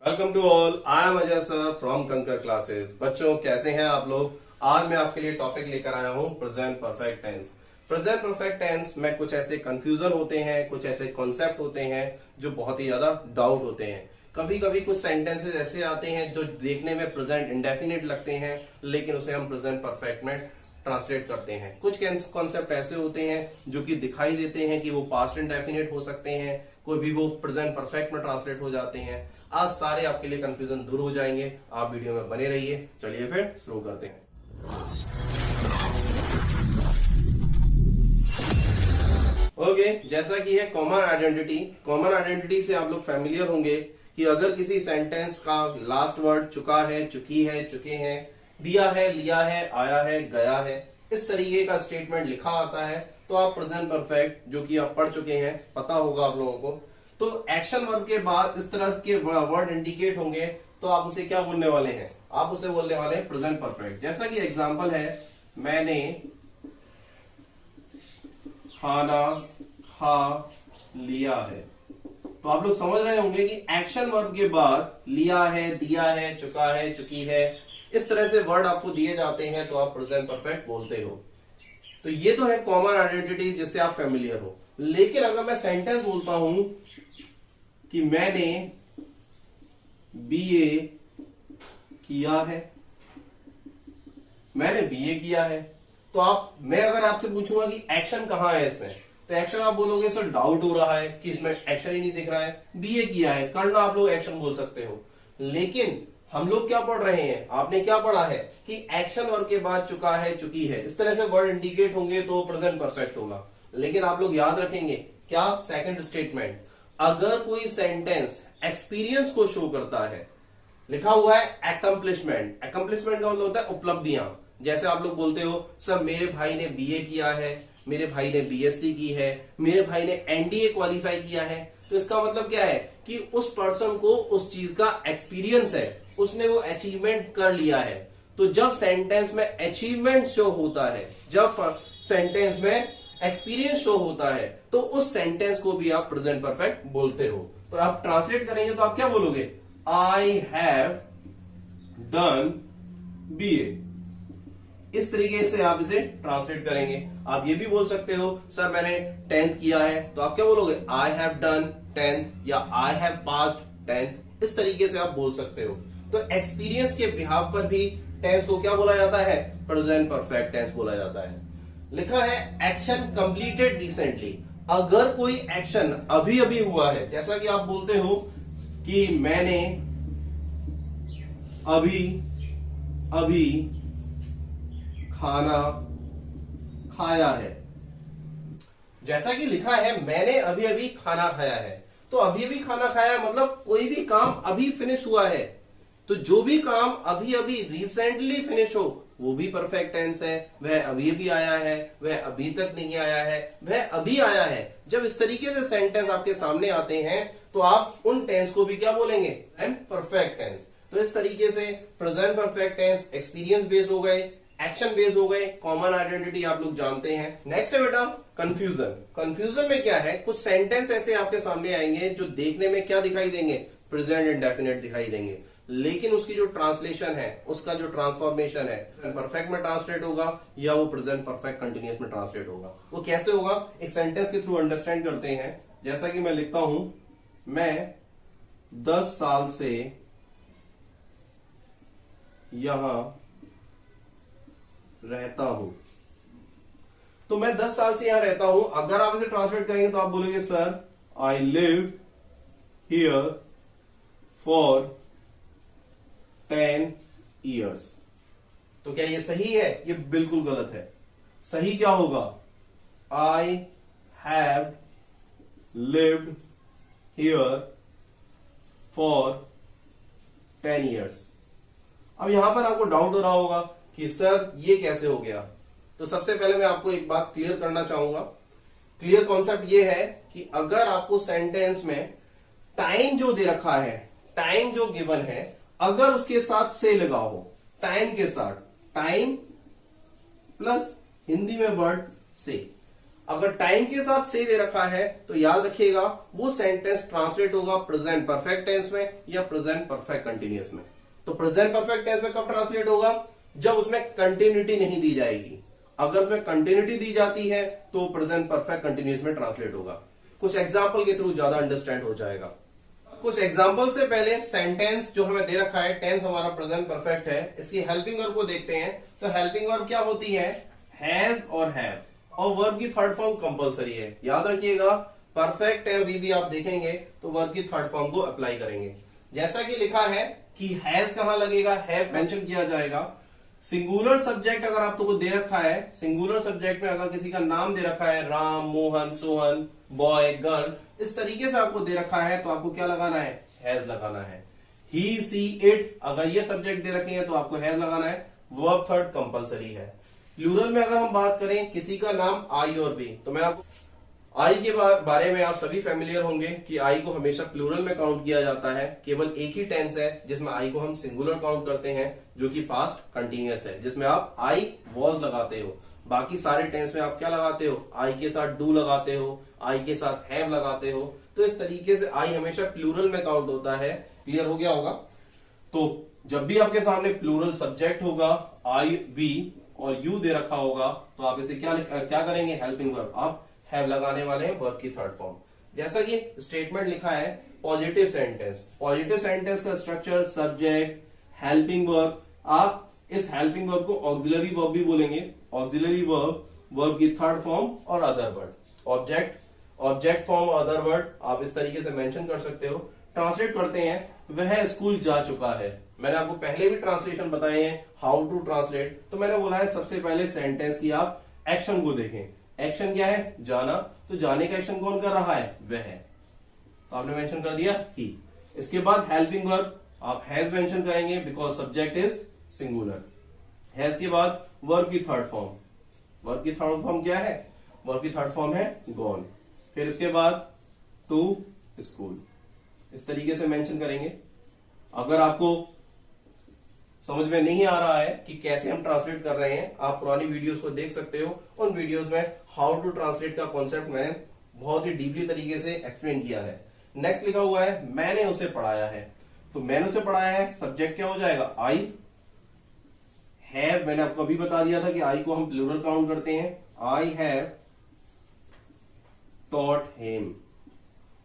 Welcome to all, I am Ajay sir from Kankar classes. बच्चों कैसे हैं आप लोग। आज मैं आपके लिए टॉपिक लेकर आया हूं present perfect tense. Present perfect tense में कुछ ऐसे कंफ्यूजन होते हैं, कुछ ऐसे कॉन्सेप्ट होते हैं जो बहुत ही ज्यादा डाउट होते हैं। कभी कभी कुछ सेंटेंसेस ऐसे आते हैं जो देखने में प्रेजेंट इंडेफिनिट लगते हैं, लेकिन उसे हम प्रेजेंट परफेक्ट में ट्रांसलेट करते हैं। कुछ कॉन्सेप्ट ऐसे होते हैं जो कि दिखाई देते हैं कि वो पास्ट इंडेफिनिट हो सकते हैं, कोई भी वो प्रेजेंट परफेक्ट में ट्रांसलेट हो जाते हैं। आज सारे आपके लिए कंफ्यूजन दूर हो जाएंगे, आप वीडियो में बने रहिए। चलिए फिर शुरू करते हैं। ओके, जैसा कि है कॉमन आइडेंटिटी। कॉमन आइडेंटिटी से आप लोग फैमिलियर होंगे कि अगर किसी सेंटेंस का लास्ट वर्ड चुका है, चुकी है, चुके हैं, दिया है, लिया है, आया है, गया है, इस तरीके का स्टेटमेंट लिखा आता है तो आप प्रेजेंट परफेक्ट, जो कि आप पढ़ चुके हैं, पता होगा आप लोगों को, तो एक्शन वर्ब के बाद इस तरह के वर्ड इंडिकेट होंगे तो आप उसे क्या बोलने वाले हैं, आप उसे बोलने वाले हैं प्रेजेंट परफेक्ट। जैसा कि एग्जांपल है, मैंने खाना खा लिया है, तो आप लोग समझ रहे होंगे कि एक्शन वर्ब के बाद लिया है, दिया है, चुका है, चुकी है, इस तरह से वर्ड आपको दिए जाते हैं तो आप प्रेजेंट परफेक्ट बोलते हो। तो ये तो है कॉमन आइडेंटिटी जिससे आप फैमिलियर हो। लेकिन अगर मैं सेंटेंस बोलता हूं कि मैंने बीए किया है, मैंने बीए किया है, तो मैं अगर आपसे पूछूंगा कि एक्शन कहां है इसमें, तो एक्शन आप बोलोगे सर डाउट हो रहा है कि इसमें एक्शन ही नहीं दिख रहा है। बीए किया है, करना आप लोग एक्शन बोल सकते हो। लेकिन हम लोग क्या पढ़ रहे हैं, आपने क्या पढ़ा है कि एक्शन वर्ब के बाद चुका है, चुकी है, इस तरह से वर्ड इंडिकेट होंगे तो प्रेजेंट परफेक्ट होगा। लेकिन आप लोग याद रखेंगे क्या, सेकंड स्टेटमेंट, अगर कोई सेंटेंस एक्सपीरियंस को शो करता है, लिखा हुआ है अकम्प्लिशमेंट, अकम्प्लिशमेंट का मतलब होता है उपलब्धियां। जैसे आप लोग बोलते हो सर मेरे भाई ने बीए किया है, मेरे भाई ने बीएससी की है, मेरे भाई ने एनडीए क्वालिफाई किया है, तो इसका मतलब क्या है कि उस पर्सन को उस चीज का एक्सपीरियंस है, उसने वो अचीवमेंट कर लिया है। तो जब सेंटेंस में अचीवमेंट शो होता है, जब सेंटेंस में एक्सपीरियंस शो होता है, तो उस सेंटेंस को भी आप प्रेजेंट परफेक्ट बोलते हो। तो आप ट्रांसलेट करेंगे तो आप क्या बोलोगे, आई हैव डन बीए, इस तरीके से आप इसे ट्रांसलेट करेंगे। आप ये भी बोल सकते हो सर मैंने 10th किया है, तो आप क्या बोलोगे, आई हैव डन 10th या आई हैव पास्ड 10th, इस तरीके से आप बोल सकते हो। तो एक्सपीरियंस के बिहाफ पर भी टेंस को क्या बोला जाता है, प्रेजेंट परफेक्ट टेंस बोला जाता है। लिखा है एक्शन कंप्लीटेड रिसेंटली, अगर कोई एक्शन अभी अभी हुआ है, जैसा कि आप बोलते हो कि मैंने अभी अभी खाना खाया है, जैसा कि लिखा है मैंने अभी अभी खाना खाया है, तो अभी अभी खाना खाया मतलब कोई भी काम अभी फिनिश हुआ है। तो जो भी काम अभी अभी रिसेंटली फिनिश हो वो भी परफेक्ट टेंस है। वह अभी अभी आया है, वह अभी तक नहीं आया है, वह अभी आया है। जब इस तरीके से सेंटेंस आपके सामने आते हैं तो आप उन टेंस को भी क्या बोलेंगे, परफेक्ट टेंस। तो इस तरीके से present perfect tense experience based हो गए, एक्शन बेस्ड हो गए, कॉमन आइडेंटिटी आप लोग जानते हैं। नेक्स्ट है बेटा कंफ्यूजन। कंफ्यूजन में क्या है, कुछ सेंटेंस ऐसे आपके सामने आएंगे जो देखने में क्या दिखाई देंगे, प्रेजेंट इंडेफिनिट दिखाई देंगे, लेकिन उसकी जो ट्रांसलेशन है, उसका जो ट्रांसफॉर्मेशन है, परफेक्ट में ट्रांसलेट होगा या वो प्रेजेंट परफेक्ट कंटिन्यूअस में ट्रांसलेट होगा। वो कैसे होगा, एक सेंटेंस के थ्रू अंडरस्टैंड करते हैं। जैसा कि मैं लिखता हूं, मैं 10 साल से यहां रहता हूं, तो मैं 10 साल से यहां रहता हूं। अगर आप इसे ट्रांसलेट करेंगे तो आप बोलेंगे sir I live here for 10 years। तो क्या ये सही है, ये बिल्कुल गलत है। सही क्या होगा, I have lived here for 10 years। अब यहां पर आपको डाउट हो रहा होगा कि सर ये कैसे हो गया। तो सबसे पहले मैं आपको एक बात क्लियर करना चाहूंगा। क्लियर कॉन्सेप्ट ये है कि अगर आपको सेंटेंस में टाइम जो दे रखा है, टाइम जो गिवन है, अगर उसके साथ से लगा हो, टाइम के साथ, टाइम प्लस हिंदी में वर्ड से, अगर टाइम के साथ से दे रखा है तो याद रखिएगा वो सेंटेंस ट्रांसलेट होगा प्रेजेंट परफेक्ट टेंस में या प्रेजेंट परफेक्ट कंटिन्यूअस में। तो प्रेजेंट परफेक्ट टेंस में कब ट्रांसलेट होगा? जब उसमें कंटिन्यूटी नहीं दी जाएगी। अगर उसमें कंटिन्यूटी दी जाती है तो प्रेजेंट परफेक्ट कंटिन्यूअस में ट्रांसलेट होगा। कुछ एग्जाम्पल के थ्रू ज्यादा अंडरस्टैंड हो जाएगा। कुछ एग्जाम्पल से पहले सेंटेंस जो हमें दे रखा है, टेंस हमारा प्रेजेंट परफेक्ट है, इसकी हेल्पिंग वर्ब को देखते हैं। तो हेल्पिंग वर्ब क्या होती है? हैज और हैव, और वर्ब की थर्ड फॉर्म कंपलसरी है। याद रखिएगा परफेक्ट टेंस यदि आप देखेंगे तो वर्ब की थर्ड फॉर्म को अप्लाई करेंगे। जैसा कि लिखा है कि हैज कहां लगेगा, हैव मेंशन किया जाएगा। सिंगुलर सब्जेक्ट अगर आपको दे रखा है, सिंगुलर सब्जेक्ट में अगर किसी का नाम दे रखा है, राम, मोहन, सोहन, बॉय, गर्ल, इस तरीके से आपको दे रखा है तो आपको क्या लगाना है? हैज लगाना है। ही, सी, इट, अगर ये सब्जेक्ट दे रखे हैं तो आपको हैज लगाना है। वर्ब थर्ड कंपलसरी है। प्लूरल में अगर हम बात करें किसी का नाम आई और बी, तो मैं आपको आई के बारे में आप सभी फेमिलियर होंगे कि आई को हमेशा प्लूरल में काउंट किया जाता है। केवल एक ही टेंस है जिसमें आई को हम सिंगुलर काउंट करते हैं, जो कि पास्ट कंटिन्यूअस है, जिसमें आप आई वॉज लगाते हो। बाकी सारे टेंस में आप क्या लगाते हो? आई के साथ डू लगाते हो, आई के साथ हैव लगाते हो। तो इस तरीके से आई हमेशा प्लूरल में काउंट होता है। क्लियर हो गया होगा? तो जब भी आपके सामने प्लूरल सब्जेक्ट होगा, आई, वी और यू दे रखा होगा, तो आप इसे क्या करेंगे? हेल्पिंग वर्ब आप हैव लगाने वाले हैं, वर्ब की थर्ड फॉर्म। जैसा कि स्टेटमेंट लिखा है पॉजिटिव सेंटेंस, पॉजिटिव सेंटेंस का स्ट्रक्चर सब्जेक्ट, हेल्पिंग वर्ब। आप इस हेल्पिंग वर्ब को ऑक्सिलरी वर्ब भी बोलेंगे। ऑक्सिलरी वर्ब, वर्ब की थर्ड फॉर्म और अदर वर्ड। ऑब्जेक्ट फॉर्म और अदर वर्ड आप इस तरीके से मेंशन कर सकते हो। ट्रांसलेट करते हैं, वह स्कूल जा चुका है। मैंने आपको पहले भी ट्रांसलेशन बताए हैं, हाउ टू ट्रांसलेट। तो मैंने बोला है सबसे पहले सेंटेंस की आप एक्शन को देखें। एक्शन क्या है? जाना। तो जाने का एक्शन कौन कर रहा है? वह है। तो आपने मेंशन कर दिया ही। इसके बाद हेल्पिंग वर्ब आप हैज मेंशन करेंगे because subject is singular. Has के बाद वर्ब की थर्ड फॉर्म। वर्ब की थर्ड फॉर्म क्या है? वर्ब की थर्ड फॉर्म है गॉन। फिर इसके बाद टू स्कूल। इस तरीके से मेंशन करेंगे। अगर आपको समझ में नहीं आ रहा है कि कैसे हम ट्रांसलेट कर रहे हैं, आप पुरानी वीडियोस को देख सकते हो। उन वीडियोस में हाउ टू ट्रांसलेट का कॉन्सेप्ट मैंने बहुत ही डीपली तरीके से एक्सप्लेन किया है। नेक्स्ट लिखा हुआ है मैंने उसे पढ़ाया है। तो मैंने उसे पढ़ाया है, सब्जेक्ट क्या हो जाएगा? आई। हैव मैंने आपको अभी बता दिया था कि आई को हम प्लूरल काउंट करते हैं। I have taught him.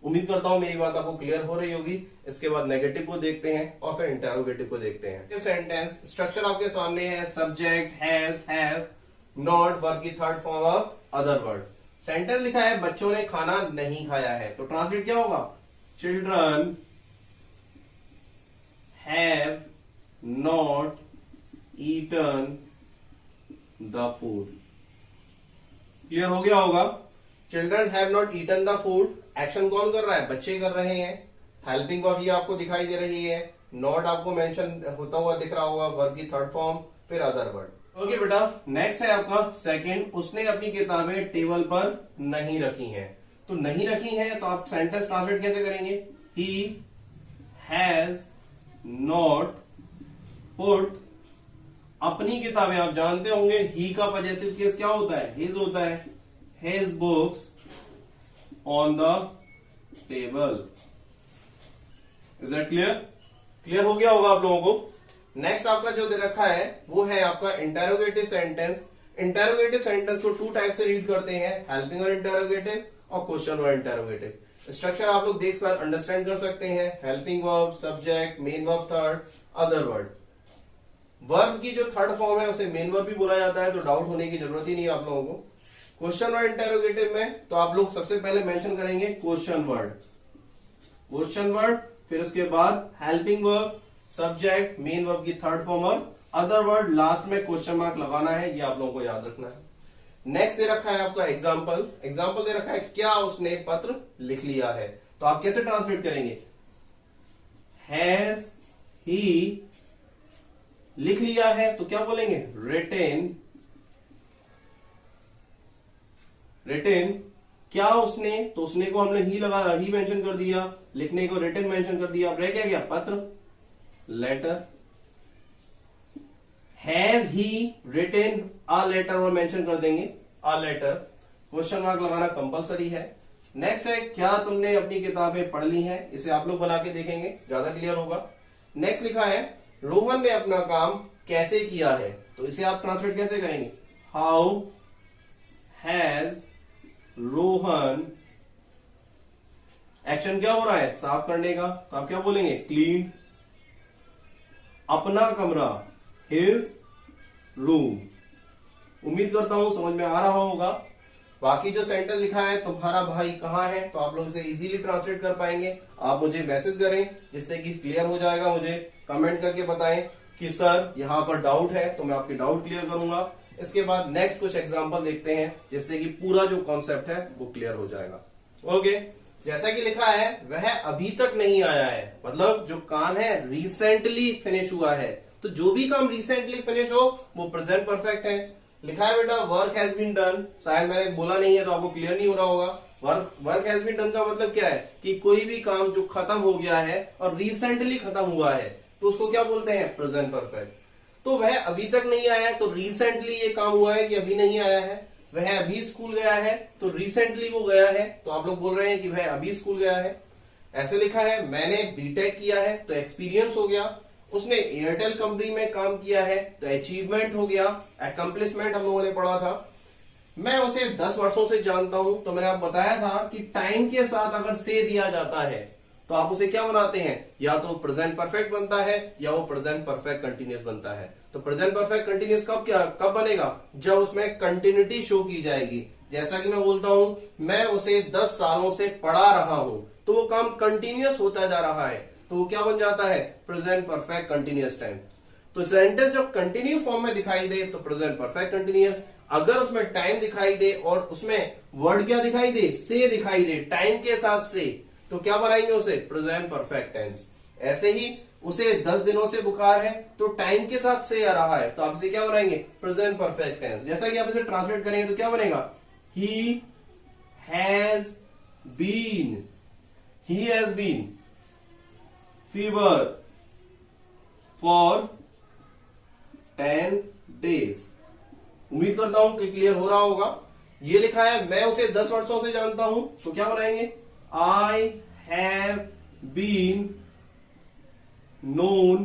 उम्मीद करता हूं मेरी बात आपको क्लियर हो रही होगी। इसके बाद नेगेटिव को देखते हैं और फिर इंटरोगेटिव को देखते हैं। सेंटेंस स्ट्रक्चर आपके सामने है, subject, has, have, not, verb की third form of other word. Sentence लिखा है बच्चों ने खाना नहीं खाया है, तो ट्रांसलेट क्या होगा? Children have not eaten the food. Clear हो गया होगा? Children have not eaten the food. Action कौन कर रहा है? बच्चे कर रहे हैं। हेल्पिंग वर्ब ये आपको दिखाई दे रही है। नॉट आपको मेंशन होता हुआ दिख रहा होगा, वर्ब की थर्ड फॉर्म, फिर अदर वर्ड। ओके बेटा, नेक्स्ट है आपका सेकंड। उसने अपनी किताबें टेबल पर नहीं रखी हैं। तो नहीं रखी हैं तो आप सेंटेंस ट्रांसलेट कैसे करेंगे? ही हैज नॉट पुट अपनी किताबें। आप जानते होंगे ही का पॉजेसिव केस क्या होता है? हिज होता है। His books on the table. Is that clear? Clear हो गया होगा आप लोगों को। नेक्स्ट आपका जो दे रखा है वो है आपका इंटेरोगेटिव सेंटेंस। इंटेरोगेटिव सेंटेंस को टू टाइप से रीड करते हैं, हेल्पिंग और इंटेरोगेटिव और क्वेश्चन और इंटेरोगेटिव। स्ट्रक्चर आप लोग देख कर अंडरस्टैंड कर सकते हैं। Helping verb, subject, main verb third, other word. Verb की जो थर्ड फॉर्म है उसे मेन वर्ब भी बोला जाता है, तो डाउट होने की जरूरत ही नहीं है आप लोगों को। क्वेश्चन और इंटेरोगेटिव में तो आप लोग सबसे पहले मेंशन करेंगे क्वेश्चन वर्ड। क्वेश्चन वर्ड, फिर उसके बाद helping verb, subject, main verb की थर्ड फॉर्म और अदर वर्ड। लास्ट में क्वेश्चन मार्क लगाना है, ये आप लोगों को याद रखना है। नेक्स्ट दे रखा है आपका एग्जाम्पल। एग्जाम्पल दे रखा है क्या उसने पत्र लिख लिया है। तो आप कैसे ट्रांसलेट करेंगे? हैज ही लिख लिया है तो क्या बोलेंगे? रिटेन। रिटेन क्या उसने, तो उसने को हमने ही मेंशन कर दिया, लिखने को रिटेन मेंशन कर दिया। अब रह क्या गया? पत्र, letter. Has he written a letter और मेंशन कर देंगे अ लेटर। क्वेश्चन मार्क लगाना कंपलसरी है। नेक्स्ट है, क्या तुमने अपनी किताबें पढ़ ली हैं? इसे आप लोग बना के देखेंगे, ज्यादा क्लियर होगा। नेक्स्ट लिखा है, रोहन ने अपना काम कैसे किया है? तो इसे आप ट्रांसलेट कैसे करेंगे? हाउ हैज रोहन, एक्शन क्या हो रहा है? साफ करने का, तो आप क्या बोलेंगे? क्लीन अपना कमरा, हिज रूम। उम्मीद करता हूं समझ में आ रहा होगा। बाकी जो सेंटेंस लिखा है, तुम्हारा भाई कहाँ है, तो आप लोग इसे इजीली ट्रांसलेट कर पाएंगे। आप मुझे मैसेज करें जिससे कि क्लियर हो जाएगा। मुझे कमेंट करके बताएं कि सर यहाँ पर डाउट है, तो मैं आपके डाउट क्लियर करूंगा। इसके बाद नेक्स्ट कुछ एग्जांपल देखते हैं जिससे कि पूरा जो कॉन्सेप्ट है वो क्लियर हो जाएगा। ओके, जैसा कि लिखा है, वह अभी तक नहीं आया है, मतलब जो काम है रिसेंटली फिनिश हुआ है। तो जो भी काम रिसेंटली फिनिश हो वो प्रेजेंट परफेक्ट है। लिखा है बेटा वर्क हैज बीन डन, शायद मैंने बोला नहीं है तो आपको क्लियर नहीं हो रहा होगा। वर्क हैज बीन डन का मतलब क्या है कि कोई भी काम जो खत्म हो गया है और रिसेंटली खत्म हुआ है तो उसको क्या बोलते हैं? Present perfect. तो वह अभी तक नहीं आया है, तो रिसेंटली ये काम हुआ है कि अभी नहीं आया है। वह अभी स्कूल गया है, तो रिसेंटली वो गया है, तो आप लोग बोल रहे हैं कि वह अभी स्कूल गया है। ऐसे लिखा है, मैंने बीटेक किया है, तो एक्सपीरियंस हो गया। उसने एयरटेल कंपनी में काम किया है, तो अचीवमेंट हो गया, अकम्पलिशमेंट हम लोगों ने पढ़ा था। मैं उसे 10 वर्षों से जानता हूं, तो मैंने आपको बताया था कि टाइम के साथ अगर से दिया जाता है तो आप उसे क्या बनाते हैं? या तो प्रेजेंट परफेक्ट बनता है या वो प्रेजेंट परफेक्ट कंटिन्यूस बनता है। तो प्रेजेंट परफेक्ट कंटिन्यूस कब बनेगा? जब उसमें कंटिन्यूटी शो की जाएगी। जैसा कि मैं बोलता हूं, मैं उसे 10 सालों से पढ़ा रहा हूं, तो वो काम कंटिन्यूस होता जा रहा है, तो वो क्या बन जाता है? Present perfect continuous time. तो सेंटेंस जब कंटिन्यू फॉर्म में दिखाई दे तो प्रेजेंट परफेक्ट कंटिन्यूस। अगर उसमें टाइम दिखाई दे और उसमें वर्ड क्या दिखाई दे? से दिखाई दे, टाइम के साथ से, तो क्या बनाएंगे उसे? Present perfect tense. ऐसे ही उसे 10 दिनों से बुखार है, तो टाइम के साथ से आ रहा है, तो आप इसे क्या बनाएंगे? Present perfect tense. जैसा कि आप इसे ट्रांसलेट करेंगे तो क्या बनेगा? He has been fever for 10 days। उम्मीद करता हूं कि क्लियर हो रहा होगा। ये लिखा है, मैं उसे 10 वर्षों से जानता हूं, तो क्या बनाएंगे? I have been known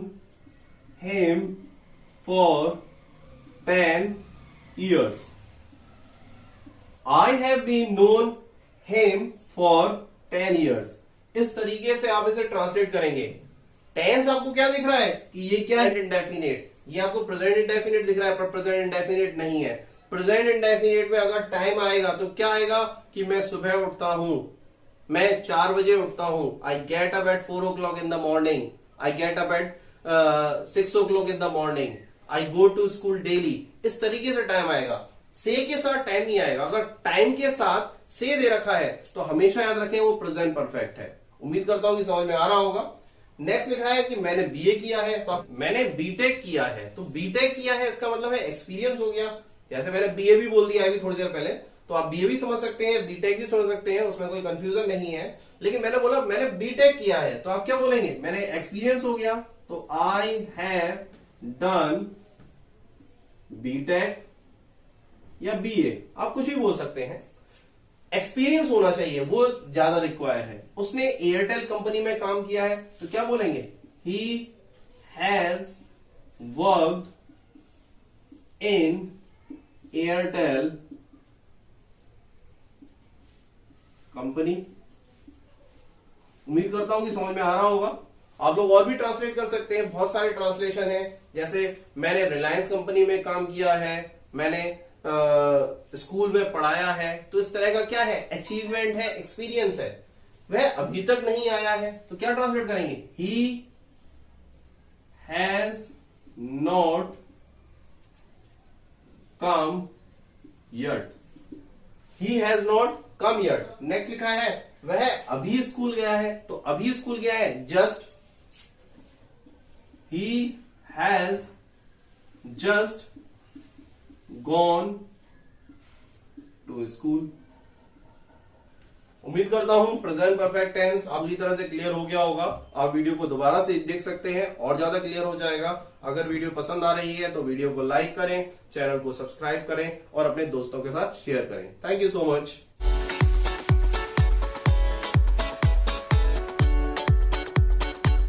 him for 10 years. I have been known him for 10 years। इस तरीके से आप इसे ट्रांसलेट करेंगे। टेंस आपको क्या दिख रहा है कि ये क्या है? इंडेफिनिट। ये आपको प्रेजेंट इंडेफिनिट दिख रहा है, पर प्रेजेंट इंडेफिनिट नहीं है। प्रेजेंट इंडेफिनिट में अगर टाइम आएगा तो क्या आएगा कि मैं सुबह उठता हूं, मैं 4 बजे उठता हूं। I get up at 4 o'clock in the morning, I get up at 6 o'clock in the morning, I go to school daily. इस तरीके से टाइम आएगा, से के साथ टाइम नहीं आएगा। अगर टाइम के साथ से दे रखा है तो हमेशा याद रखें वो प्रेजेंट परफेक्ट है। उम्मीद करता हूं कि समझ में आ रहा होगा। नेक्स्ट लिखा है कि मैंने बीए किया है, तो मैंने बीटेक किया है, तो बीटेक किया है इसका मतलब है एक्सपीरियंस हो गया। जैसे मैंने बीए भी बोल दिया अभी थोड़ी देर पहले, तो आप बीए भी समझ सकते हैं, बीटेक भी समझ सकते हैं, उसमें कोई कंफ्यूजन नहीं है। लेकिन मैंने बोला मैंने बीटेक किया है, तो आप क्या बोलेंगे? मैंने एक्सपीरियंस हो गया, तो आई हैव डन बीटेक या बीए, आप कुछ भी बोल सकते हैं। एक्सपीरियंस होना चाहिए, वो ज्यादा रिक्वायर है। उसने एयरटेल कंपनी में काम किया है, तो क्या बोलेंगे? He has worked in Airtel company. उम्मीद करता हूं कि समझ में आ रहा होगा। आप लोग और भी ट्रांसलेट कर सकते हैं, बहुत सारे ट्रांसलेशन है। जैसे मैंने रिलायंस कंपनी में काम किया है, मैंने स्कूल में पढ़ाया है, तो इस तरह का क्या है? अचीवमेंट है, एक्सपीरियंस है। वह अभी तक नहीं आया है, तो क्या ट्रांसलेट करेंगे? He has not come yet, he has not come yet. Next लिखा है वह अभी स्कूल गया है, तो अभी स्कूल गया है just, he has just gone to school. उम्मीद करता हूं प्रेजेंट परफेक्ट टेंस आप पूरी तरह से क्लियर हो गया होगा। आप वीडियो को दोबारा से देख सकते हैं और ज्यादा क्लियर हो जाएगा। अगर वीडियो पसंद आ रही है तो वीडियो को लाइक करें, चैनल को सब्सक्राइब करें और अपने दोस्तों के साथ शेयर करें। Thank you so much.